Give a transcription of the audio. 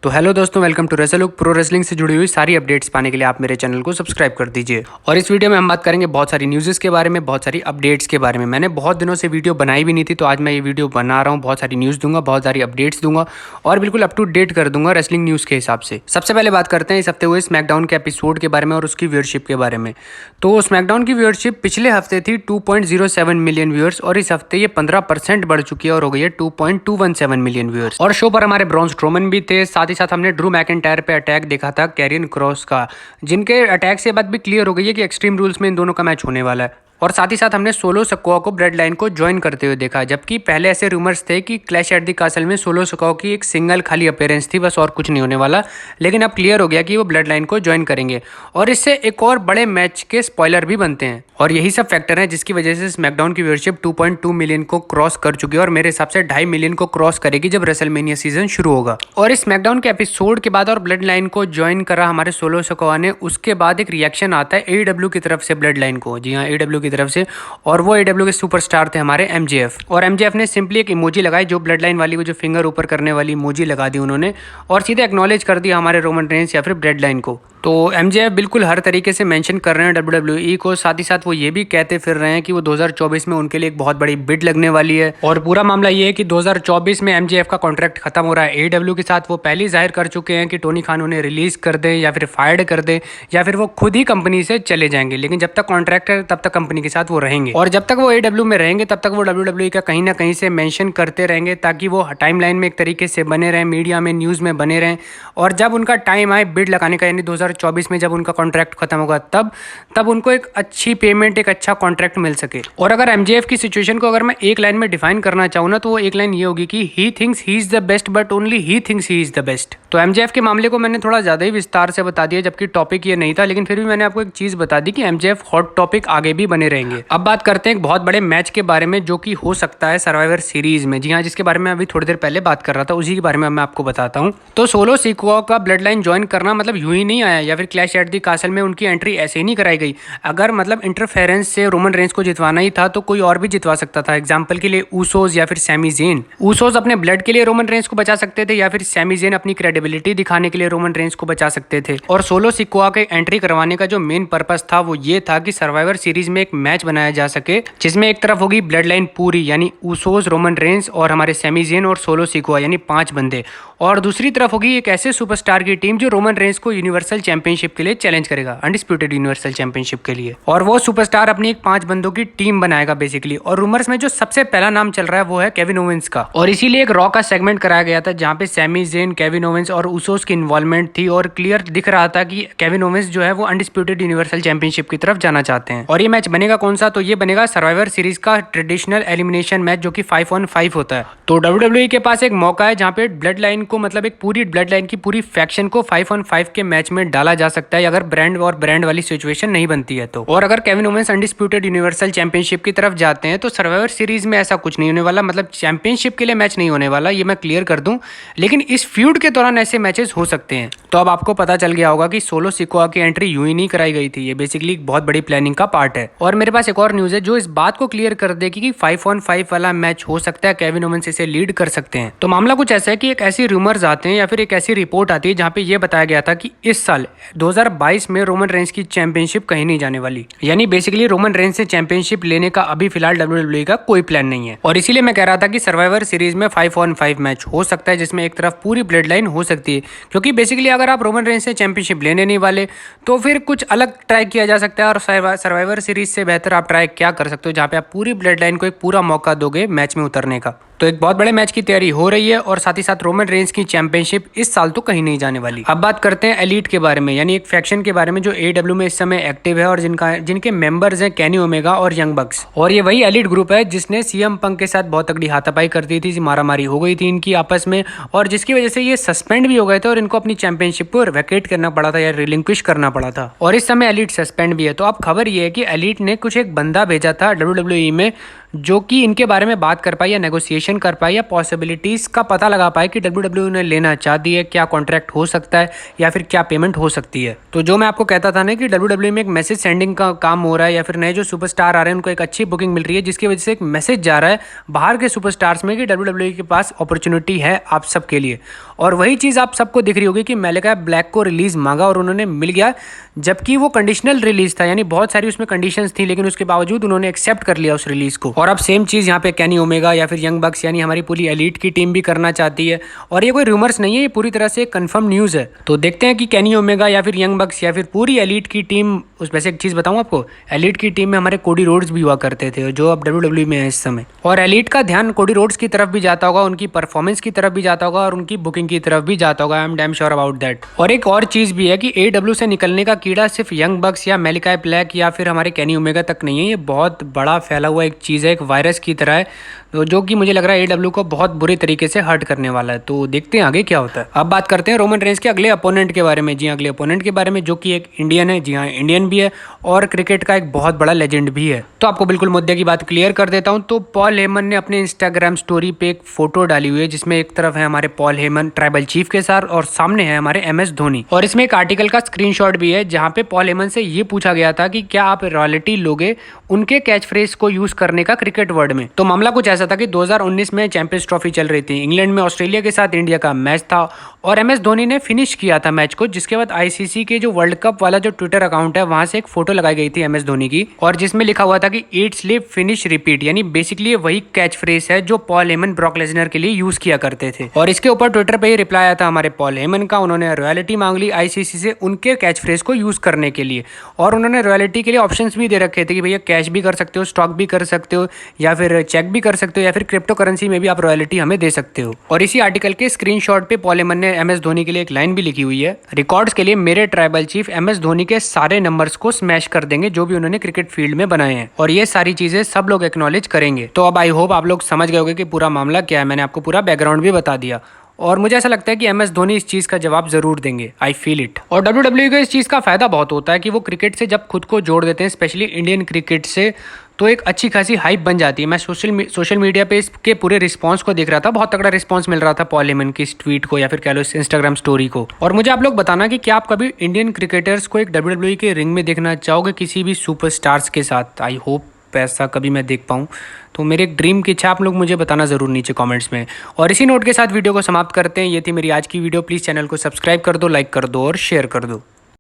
तो हेलो दोस्तों, welcome to रेसलुक। Pro wrestling से जुड़ी हुई सारी अपडेट्स पाने के लिए आप मेरे चैनल को सब्सक्राइब कर दीजिए। और इस वीडियो में हम बात करेंगे बहुत सारी न्यूज़ के बारे में, बहुत सारी अपडेट्स के बारे में। मैंने बहुत दिनों से वीडियो बनाई भी नहीं थी, तो आज मैं ये वीडियो बना रहा हूँ। बहुत सारी न्यूज़ दूंगा, बहुत सारी अपडेट्स दूंगा और बिल्कुल अप टू डेट कर दूंगा रेसलिंग न्यूज़ के हिसाब से। सबसे पहले बात करते हैं इस हफ्ते हुए स्मैकडाउन के एपिसोड के बारे में और उसकी व्यूअरशिप के बारे में। तो स्मैकडाउन की व्यूअरशिप पिछले हफ्ते थी 2.07 मिलियन व्यूअर्स और इस हफ्ते ये 15% बढ़ चुकी है और हो गई है 2.217 मिलियन व्यूअर्स। और शो पर हमारे ब्रॉन स्ट्रोमन भी थे, साथ ही साथ हमने ड्रू मैकिंटायर पे अटैक देखा था कैरियन क्रॉस का, जिनके अटैक से बात भी क्लियर हो गई है कि एक्सट्रीम रूल्स में इन दोनों का मैच होने वाला है। और साथ ही साथ हमने सोलो सिकोआ को ब्लड लाइन को ज्वाइन करते हुए देखा, जबकि पहले ऐसे रूमर्स थे कि क्लैश एट द कासल में सोलो सिकोआ की एक सिंगल खाली अपीयरेंस थी, बस और कुछ नहीं होने वाला। लेकिन अब क्लियर हो गया कि वो ब्लड लाइन को ज्वाइन करेंगे और इससे एक और बड़े मैच के स्पॉइलर भी बनते हैं। और यही सब फैक्टर हैं जिसकी वजह से स्मैकडाउन की व्यूअरशिप 2.2 मिलियन को क्रॉस कर चुकी है और मेरे हिसाब से 2.5 मिलियन को क्रॉस करेगी जब रेसलमेनिया सीजन शुरू होगा। और इस स्मैकडाउन के एपिसोड के बाद और ब्लड लाइन को ज्वाइन करा हमारे सोलो सिकोआ ने, उसके बाद एक रिएक्शन आता है एडब्ल्यू की तरफ से ब्लड लाइन को। जी हाँ, एडब्ल्यू की तरफ से। और वो एडब्ल्यू के सुपरस्टार थे हमारे एमजेएफ। और एमजेएफ ने सिंपली एक इमोजी लगाई, जो ब्लड लाइन वाली, वो जो फिंगर ऊपर करने वाली इमोजी लगा दी उन्होंने और सीधे एक्नॉलेज कर दिया हमारे रोमन रेंस या फिर ब्लड लाइन को। तो एमजेएफ बिल्कुल हर तरीके से मेंशन कर रहे हैं डब्ल्यूडब्ल्यूई को। साथ ही साथ वो ये भी कहते फिर रहे हैं कि वो 2024 में उनके लिए एक बहुत बड़ी बिड लगने वाली है। और पूरा मामला ये है कि 2024 में एमजेएफ का कॉन्ट्रैक्ट खत्म हो रहा है एडब्ल्यू के साथ। वो पहले ही जाहिर कर चुके हैं कि टोनी खान उन्हें रिलीज कर दें या फिर फायर कर दें या फिर वो खुद ही कंपनी से चले जाएंगे। लेकिन जब तक कॉन्ट्रैक्ट है तब तक कंपनी के साथ वो रहेंगे और जब तक वो एडब्ल्यू में रहेंगे तब तक वो डब्ल्यूडब्ल्यूई का कहीं ना कहीं से मेंशन करते रहेंगे, ताकि वो टाइम लाइन में एक तरीके से बने रहें, मीडिया में, न्यूज़ में बने रहें। और जब उनका टाइम आए बिड लगाने का, यानी 2024 में जब उनका कॉन्ट्रैक्ट खत्म होगा, तब उनको एक अच्छी पेमेंट, एक अच्छा कॉन्ट्रैक्ट मिल सके। और अगर एमजेएफ की सिचुएशन को अगर मैं एक लाइन में डिफाइन करना चाहूँ ना, तो वो एक लाइन ये होगी कि he thinks he is the best but only he thinks he is the best. तो एमजेएफ के मामले को मैंने थोड़ा ज़्यादा ही विस्तार से बता दिया, जबकि टॉपिक ये नहीं था, लेकिन फिर भी मैंने आपको एक चीज़ बता दी कि एमजेएफ हॉट टॉपिक आगे भी बने रहेंगे। अब बात करते हैं एक बहुत बड़े मैच के बारे में जो कि हो सकता है सर्वाइवर सीरीज में। जी हाँ, जिसके बारे में अभी थोड़ी देर पहले बात कर रहा था, उसी के बारे में मैं आपको बताता हूँ। तो सोलो सिकोआ का ब्लड लाइन ज्वाइन करना मतलब यूं ही नहीं आया, या फिर क्लैश एट द कासल में उनकी एंट्री ऐसे ही नहीं कराई गई। अगर मतलब इंटरफेरेंस से रोमन रेंस को जितवाना ही था तो कोई और भी जितवा सकता था। एग्जाम्पल के लिए ऊसोस या फिर सैमी ज़ेन। ऊसोस अपने ब्लड के लिए रोमन रेंस को बचा सकते थे या फिर सैमी ज़ेन अपनी क्रेडिबिलिटी दिखाने के लिए रोमन रेंस को बचा सकते थे। और सोलो सिकोआ के एंट्री करवाने का जो मेन पर्पस था वो ये था कि सर्वाइवर सीरीज में एक मैच बनाया जा सके, जिसमें एक तरफ होगी ब्लड लाइन पूरी, यानी ऊसोस, रोमन रेंस और हमारे सैमी ज़ेन और सोलो सिकोआ, यानी 5 बंदे, और दूसरी तरफ होगी एक ऐसे सुपरस्टार की टीम जो रोमन रेंस को यूनिवर्सल चैंपियनशिप के लिए चैलेंज करेगा, अनडिस्प्यूटेड यूनिवर्सल चैंपियनशिप के लिए। और वो सुपरस्टार अपनी एक 5 बंदों की टीम बनाएगा बेसिकली। और रूमर्स में जो सबसे पहला नाम चल रहा है वो है केविन ओवेंस का, और इसीलिए एक रॉ का सेगमेंट कराया गया था जहां पे सैमी ज़ेन, केविन ओवेंस और ऊसोस की इन्वॉल्वमेंट थी और क्लियर दिख रहा था कि केविन ओवेंस जो है वो अनडिस्प्यूटेड यूनिवर्सल चैंपियनशिप की तरफ जाना चाहते हैं। और ये मैच बनेगा कौन सा? तो ये बनेगा सर्वाइवर सीरीज का ट्रेडिशनल एलिमिनेशन मैच, जो कि 5-on-5 होता है। तो डब्ल्यूडब्ल्यूई के पास एक मौका है जहां पे ब्लड लाइन को, मतलब एक पूरी ब्लड लाइन की पूरी फैक्शन को 5-on-5 के मैच में डाला जा सकता है, अगर ब्रांड और ब्रांड वाली सिचुएशन नहीं बनती है तो। और अगर Kevin Owens undisputed universal championship की तरफ जाते हैं तो सर्वाइवर सीरीज में ऐसा कुछ नहीं होने वाला, मतलब चैंपियनशिप के लिए मैच नहीं होने वाला, ये मैं क्लियर कर दूं। लेकिन इस फ्यूड के दौरान ऐसे मैचेस हो सकते हैं। तो अब आपको पता चल गया होगा कि सोलो सिकोआ की एंट्री यूं ही नहीं कराई गई थी, ये बेसिकली एक बहुत बड़ी प्लानिंग का पार्ट है। और मेरे पास एक और न्यूज है जो इस बात को क्लियर कर देगी कि 5-on-5 वाला मैच हो सकता है, केविन ओवेंस इसे लीड कर सकते हैं। तो मामला कुछ ऐसा है कि एक ऐसी रूमर्स आते हैं या फिर एक ऐसी रिपोर्ट आती है जहां पे ये बताया गया था कि इस साल 2022 में रोमन रेंस की चैंपियनशिप कहीं नहीं जाने वाली, यानी बेसिकली रोमन रेंस से चैंपियनशिप लेने का अभी फिलहाल डब्ल्यूडब्ल्यूई का कोई प्लान नहीं है। और इसीलिए मैं कह रहा था कि सर्वाइवर सीरीज में 5-on-5 मैच हो सकता है, जिसमें एक तरफ पूरी ब्लड लाइन हो सकती है। क्योंकि बेसिकली अगर आप रोमन रेंस से चैंपियनशिप लेने नहीं वाले तो फिर कुछ अलग ट्राई किया जा सकता है, और सर्वाइवर सीरीज से बेहतर आप ट्राई क्या कर सकते हो जहां पे आप पूरी ब्लड लाइन को एक पूरा मौका दोगे मैच में उतरने का। तो एक बहुत बड़े मैच की तैयारी हो रही है और साथ ही साथ रोमन रेंस की चैंपियनशिप इस साल तो कहीं नहीं जाने वाली। अब बात करते हैं एलीट के बारे में, यानी एक फैक्शन के बारे में जो एडब्ल्यू में इस समय एक्टिव है और जिनके मेंबर्स हैं केनी ओमेगा और यंग बक्स। और ये वही एलीट ग्रुप है जिसने सीएम पंक के साथ बहुत तगड़ी हाथापाई कर दी थी, मारामारी हो गई थी इनकी आपस में, और जिसकी वजह से ये सस्पेंड भी हो गए थे और इनको अपनी चैंपियनशिप को वैकेट करना पड़ा था या रिलिंक्विश करना पड़ा था। और इस समय एलीट सस्पेंड भी है। तो अब खबर ये है कि एलीट ने कुछ एक बंदा भेजा था डब्ल्यूडब्ल्यूई में जो कि इनके बारे में बात कर पाए या नेगोशिएशन कर पाए या पॉसिबिलिटीज़ का पता लगा पाए कि डब्ल्यू ने लेना चाहती है, क्या कॉन्ट्रैक्ट हो सकता है या फिर क्या पेमेंट हो सकती है। तो जो मैं आपको कहता था ना कि डब्ल्यू में एक मैसेज सेंडिंग का काम हो रहा है या फिर नए जो सुपरस्टार आ रहे हैं उनको एक अच्छी बुकिंग मिल रही है, जिसकी वजह से एक मैसेज जा रहा है बाहर के सुपरस्टार्स में कि डब्ल्यू के पास अपॉर्चुनिटी है आप सबके लिए। और वही चीज़ आप सबको दिख रही होगी कि मेलिका ब्लैक को रिलीज़ मांगा और उन्होंने मिल गया, जबकि वो कंडीशनल रिलीज था, यानी बहुत सारी उसमें कंडीशंस थी, लेकिन उसके बावजूद उन्होंने एक्सेप्ट कर लिया उस रिलीज को। और अब सेम चीज़ यहाँ पे केनी ओमेगा या फिर यंग बक्स यानी हमारी पूरी एलीट की टीम भी करना चाहती है। और ये कोई रूमर्स नहीं है, ये पूरी तरह से कंफर्म न्यूज़ है। तो देखते हैं कि केनी ओमेगा या फिर यंग बक्स या फिर पूरी एलीट की टीम, उस वैसे एक चीज़ बताऊँ आपको, एलीट की टीम में हमारे कोडी रोड्स भी हुआ करते थे जो अब डब्ल्यू में है इस समय। और एलीट का ध्यान कोडी रोड्स की तरफ भी जाता होगा, उनकी परफॉर्मेंस की तरफ भी जाता होगा और उनकी बुकिंग की तरफ भी जाता होगा। I am damn sure about that. और एक और चीज़ भी है कि AEW से निकलने का कीड़ा सिर्फ यंग बक्स या मेलिका ब्लैक या फिर हमारे केनी ओमेगा तक नहीं है, ये बहुत बड़ा फैला हुआ एक चीज़ है, एक वायरस की तरह है, जो कि मुझे लग रहा है AEW को बहुत बुरे तरीके से हर्ट करने वाला है। तो देखते हैं आगे क्या होता है। अब बात करते हैं रोमन रेंस के अगले अपोनेंट के बारे में। जी हाँ, अगले अपोनेंट के बारे में, जो कि एक इंडियन है। जी हाँ, इंडियन भी है और क्रिकेट का एक बहुत बड़ा लेजेंड भी है। तो आपको बिल्कुल मुद्दे की बात क्लियर कर देता हूँ। तो पॉल हेमन ने अपने इंस्टाग्राम स्टोरी पे एक फोटो डाली हुई है, जिसमें एक तरफ है हमारे पॉल हेमन ट्राइबल चीफ के साथ और सामने है हमारे MS धोनी। और इसमें एक आर्टिकल का स्क्रीनशॉट भी है जहाँ पे पॉल हेमन से ये पूछा गया था कि क्या आप रॉयल्टी लोगे उनके कैच फ्रेज को यूज करने का क्रिकेट वर्ड में। तो मामला कुछ ऐसा था कि 2019 में चैंपियंस ट्रॉफी चल रही थी, इंग्लैंड में ऑस्ट्रेलिया के साथ इंडिया का मैच था और MS धोनी ने फिनिश किया था मैच को, जिसके बाद ICC के जो वर्ल्ड कप वाला जो ट्विटर अकाउंट है वहां से एक फोटो लगाई गई थी MS धोनी की, और जिसमें लिखा हुआ था कि ईट स्लीप फिनिश रिपीट, यानी बेसिकली वही कैच फ्रेज है जो पॉल हेमन ब्रॉक लेसनर के लिए यूज किया करते थे। और इसके ऊपर ट्विटर पे ही रिप्लाई आया था हमारे पॉल हेमन का, उन्होंने रॉयल्टी मांग ली ICC से उनके कैच फ्रेज को यूज करने के लिए। और उन्होंने रॉयल्टी के लिए ऑप्शंस भी दे रखे थे कि भैया कैश भी कर सकते हो, स्टॉक भी कर सकते हो, या फिर चेक भी कर सकते हो, या फिर क्रिप्टो करेंसी में भी आप रॉयल्टी हमें दे सकते हो। और इसी आर्टिकल के स्क्रीनशॉट पे पॉल हेमन ने MS धोनी के लिए एक लाइन भी लिखी हुई है, रिकॉर्ड्स के लिए मेरे ट्राइबल चीफ MS धोनी के सारे नंबर्स को स्मैश कर देंगे जो भी उन्होंने क्रिकेट फील्ड में बनाए हैं, और ये सारी चीजें सब लोग एक्नॉलेज करेंगे। तो अब आई होप आप लोग समझ गए होंगे कि पूरा मामला क्या है, मैंने आपको पूरा बैकग्राउंड भी बता दिया। और मुझे ऐसा लगता है कि MS धोनी इस चीज़ का जवाब जरूर देंगे, आई फील इट। और WWE को इस चीज़ का फायदा बहुत होता है कि वो क्रिकेट से जब खुद को जोड़ देते हैं, स्पेशली इंडियन क्रिकेट से, तो एक अच्छी खासी हाइप बन जाती है। मैं सोशल मीडिया पे इसके पूरे रिस्पांस को देख रहा था, बहुत तगड़ा रिस्पांस मिल रहा था पॉल हेमन की इस ट्वीट को या फिर कह लो इस इंस्टाग्राम स्टोरी को। और मुझे आप लोग बताना कि क्या आप कभी इंडियन क्रिकेटर्स को एक WWE के रिंग में देखना चाहोगे किसी भी सुपरस्टार्स के साथ। आई होप ऐसा कभी मैं देख पाऊँ, तो मेरे एक ड्रीम की इच्छा आप लोग मुझे बताना ज़रूर नीचे कमेंट्स में। और इसी नोट के साथ वीडियो को समाप्त करते हैं। ये थी मेरी आज की वीडियो। प्लीज़ चैनल को सब्सक्राइब कर दो, लाइक कर दो और शेयर कर दो।